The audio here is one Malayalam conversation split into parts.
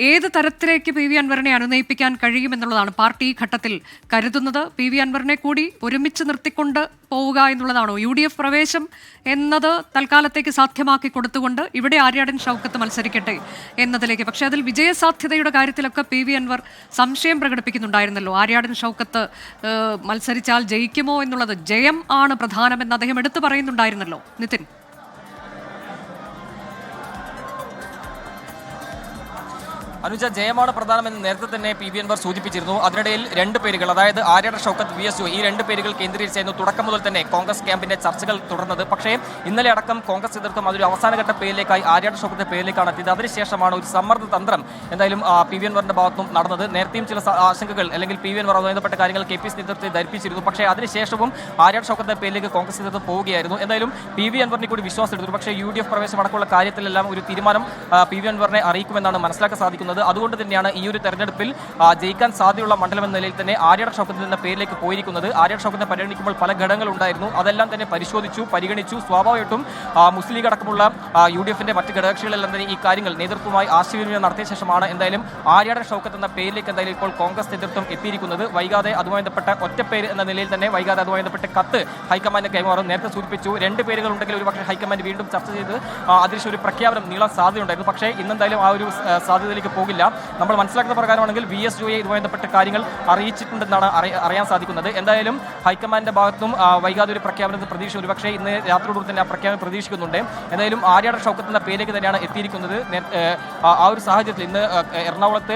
ഏത് തരത്തിലേക്ക് പി വി അൻവറിനെ അനുനയിപ്പിക്കാൻ കഴിയുമെന്നുള്ളതാണ് പാർട്ടി ഈ ഘട്ടത്തിൽ കരുതുന്നത്. പി വി അൻവറിനെ കൂടി ഒരുമിച്ച് നിർത്തിക്കൊണ്ട് പോവുക എന്നുള്ളതാണോ? UDF പ്രവേശം എന്നത് തൽക്കാലത്തേക്ക് സാധ്യമാക്കി കൊടുത്തുകൊണ്ട് ഇവിടെ ആര്യാടൻ ഷൗക്കത്ത് മത്സരിക്കട്ടെ എന്നതിലേക്ക്. പക്ഷെ അതിൽ വിജയസാധ്യതയുടെ കാര്യത്തിലൊക്കെ പി വി അൻവർ സംശയം പ്രകടിപ്പിക്കുന്നുണ്ടായിരുന്നല്ലോ. ആര്യാടൻ ഷൗക്കത്ത് മത്സരിച്ചാൽ ജയിക്കുമോ എന്നുള്ളത്, ജയം ആണ് പ്രധാനമെന്ന് അദ്ദേഹം എടുത്തു പറയുന്നുണ്ടായിരുന്നല്ലോ. നിതിൻ, അനുജ, ജയമാണ് പ്രധാനമെന്ന് നേരത്തെ തന്നെ പി വി അൻവർ സൂചിപ്പിച്ചിരുന്നു. അതിനിടയിൽ രണ്ട് പേരുകൾ, അതായത് ആര്യാടൻ ഷൗക്കത്ത്, VSU, ഈ രണ്ട് പേരുകൾ കേന്ദ്രീകരിച്ചായിരുന്നു തുടക്കം മുതൽ തന്നെ കോൺഗ്രസ് ക്യാമ്പിന്റെ ചർച്ചകൾ തുടർന്നത്. പക്ഷേ ഇന്നലെ അടക്കം കോൺഗ്രസ് നേതൃത്വം അതൊരു അവസാനഘട്ട പേരിലേക്കായി ആര്യാടൻ ഷൗക്കത്തിന്റെ പേരിലേക്കാണ് എത്തിയത്. അതിനുശേഷമാണ് ഒരു സമ്മർദ്ദ തന്ത്രം എന്തായാലും പി വി അൻവറിന്റെ ഭാഗത്തും നടന്നത്. നേരത്തെയും ചില ആശങ്കകൾ അല്ലെങ്കിൽ പി വി അൻവർ ബന്ധപ്പെട്ട കാര്യങ്ങൾ KPC നേതൃത്വത്തെ ധരിപ്പിച്ചിരുന്നു. പക്ഷേ അതിനുശേഷവും ആര്യാടൻ ഷൗക്കത്തിന്റെ പേരിലേക്ക് കോൺഗ്രസ് നേതൃത്വം പോവുകയായിരുന്നു. എന്തായാലും പി വി അൻവറിനെ കൂടി വിശ്വാസം എടുത്തു. പക്ഷേ UDF പ്രവേശം അടക്കമുള്ള കാര്യത്തിലെല്ലാം ഒരു തീരുമാനം പി വി അൻവറിനെ അറിയിക്കുമെന്നാണ് മനസ്സിലാക്കാൻ സാധിക്കുന്നത്. അതുകൊണ്ട് തന്നെയാണ് ഈ ഒരു തെരഞ്ഞെടുപ്പിൽ ജയിക്കാൻ സാധ്യതയുള്ള മണ്ഡലം എന്ന നിലയിൽ തന്നെ ആര്യാടൻ ഷൗക്കത്ത് എന്ന പേരിലേക്ക് പോയിരിക്കുന്നത്. ആര്യാടൻ ഷൗക്കത്തിനെ പരിഗണിക്കുമ്പോൾ പല ഘടകങ്ങൾ ഉണ്ടായിരുന്നു. അതെല്ലാം തന്നെ പരിശോധിച്ചു, പരിഗണിച്ചു. സ്വാഭാവികമായിട്ടും മുസ്ലിം ലീഗ് അടക്കമുള്ള UDFന്റെ മറ്റ് ഘടകകക്ഷികളെല്ലാം തന്നെ ഈ കാര്യങ്ങൾ നേതൃത്വമായി ആശയവിനിമയം നടത്തിയ ശേഷമാണ് എന്തായാലും ആര്യാടൻ ഷൗക്കത്ത് എന്ന പേരിലേക്ക് എന്തായാലും ഇപ്പോൾ കോൺഗ്രസ് നേതൃത്വം എത്തിയിരിക്കുന്നത്. വൈകാതെ അതുമായി ബന്ധപ്പെട്ട ഒറ്റപ്പേര് എന്ന നിലയിൽ തന്നെ വൈകാതെ അതുമായി ബന്ധപ്പെട്ട കത്ത് ഹൈക്കമാൻഡിന് കൈമാറും. നേരത്തെ സൂചിപ്പിച്ചു, രണ്ട് പേരുകൾ ഉണ്ടെങ്കിൽ ഒരു പക്ഷേ ഹൈക്കമാൻഡ് വീണ്ടും ചർച്ച ചെയ്ത് അതിനുശേഷം ഒരു പ്രഖ്യാപനം നീളാൻ സാധ്യതയുണ്ടായിരുന്നു. പക്ഷേ ഇന്നെന്തായാലും ആ ഒരു സാധ്യതയിലേക്ക് പോകില്ല. നമ്മൾ മനസ്സിലാക്കുന്ന പ്രകാരമാണെങ്കിൽ VSUയെ ഇതുമായി ബന്ധപ്പെട്ട കാര്യങ്ങൾ അറിയിച്ചിട്ടുണ്ടെന്നാണ് അറിയാൻ സാധിക്കുന്നത്. എന്തായാലും ഹൈക്കമാൻഡിന്റെ ഭാഗത്തും വൈകാതെ ഒരു പ്രഖ്യാപനത്തിൽ പ്രതീക്ഷ, ഒരുപക്ഷേ ഇന്ന് രാത്രിയോട് തന്നെ ആ പ്രഖ്യാപനം പ്രതീക്ഷിക്കുന്നുണ്ട്. എന്തായാലും ആര്യാടൻ ഷൗക്കത്ത് എന്ന പേരിലേക്ക് തന്നെയാണ് എത്തിയിരിക്കുന്നത്. ആ ഒരു സാഹചര്യത്തിൽ ഇന്ന് എറണാകുളത്ത്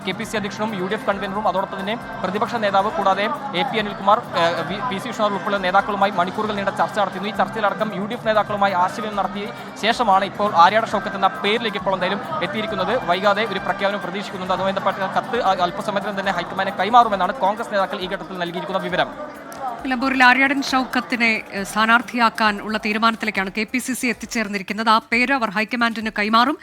KPC അധ്യക്ഷനും UDF കൺവീനറും അതോടൊപ്പം തന്നെ പ്രതിപക്ഷ നേതാവ് കൂടാതെ AP അനിൽകുമാർ, PC വിഷ്ണു ഉൾപ്പെടെ നേതാക്കളുമായി മണിക്കൂറുകൾ നീണ്ട ചർച്ച നടത്തിയിരുന്നു. ഈ ചർച്ചയിലടക്കം UDF നേതാക്കളുമായി ആശയവിനിമയം നടത്തിയ ശേഷമാണ് ഇപ്പോൾ ആര്യാടൻ ഷൗക്കത്ത് എന്ന പേരിലേക്ക് ഇപ്പോൾ എന്തായാലും എത്തിയിരിക്കുന്നത്. വൈകാതെ ഒരു പ്രഖ്യാപനം പ്രതീക്ഷിക്കുന്നുണ്ട്. അതുമായി ബന്ധപ്പെട്ട കത്ത് അല്പസമയത്തിനും തന്നെ ഹൈക്കമാൻഡിന് കൈമാറുമെന്നാണ് കോൺഗ്രസ് നേതാക്കൾ ഈ ഘട്ടത്തിൽ നൽകിയിരിക്കുന്ന വിവരം. നിലമ്പൂരിൽ ആര്യാടൻ ഷൗക്കത്തിനെ സ്ഥാനാർത്ഥിയാക്കാൻ ഉള്ള തീരുമാനത്തിലേക്കാണ് KPCC എത്തിച്ചേർന്നിരിക്കുന്നത്. ആ പേര് അവർ ഹൈക്കമാൻഡിന് കൈമാറും.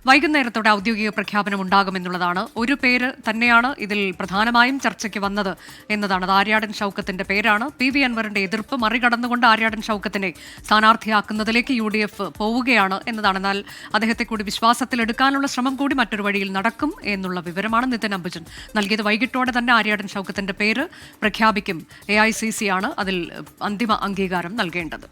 വൈകുന്നേരത്തോടെ ഔദ്യോഗിക പ്രഖ്യാപനം ഉണ്ടാകുമെന്നുള്ളതാണ്. ഒരു പേര് തന്നെയാണ് ഇതിൽ പ്രധാനമായും ചർച്ചയ്ക്ക് വന്നത് എന്നതാണ്. അത് ആര്യാടൻ ഷൗക്കത്തിന്റെ പേരാണ്. പി വി അൻവറിന്റെ എതിർപ്പ് മറികടന്നുകൊണ്ട് ആര്യാടൻ ഷൗക്കത്തിനെ സ്ഥാനാർത്ഥിയാക്കുന്നതിലേക്ക് UDF പോവുകയാണ് എന്നതാണ്. എന്നാൽ അദ്ദേഹത്തെ കൂടി വിശ്വാസത്തിലെടുക്കാനുള്ള ശ്രമം കൂടി മറ്റൊരു വഴിയിൽ നടക്കും എന്നുള്ള വിവരമാണ് നിതിൻ അംബുജൻ നൽകിയത്. വൈകിട്ടോടെ തന്നെ ആര്യാടൻ ഷൗക്കത്തിന്റെ പേര് പ്രഖ്യാപിക്കും. AICC ആണ് അതിൽ അന്തിമ അംഗീകാരം നൽകേണ്ടത്.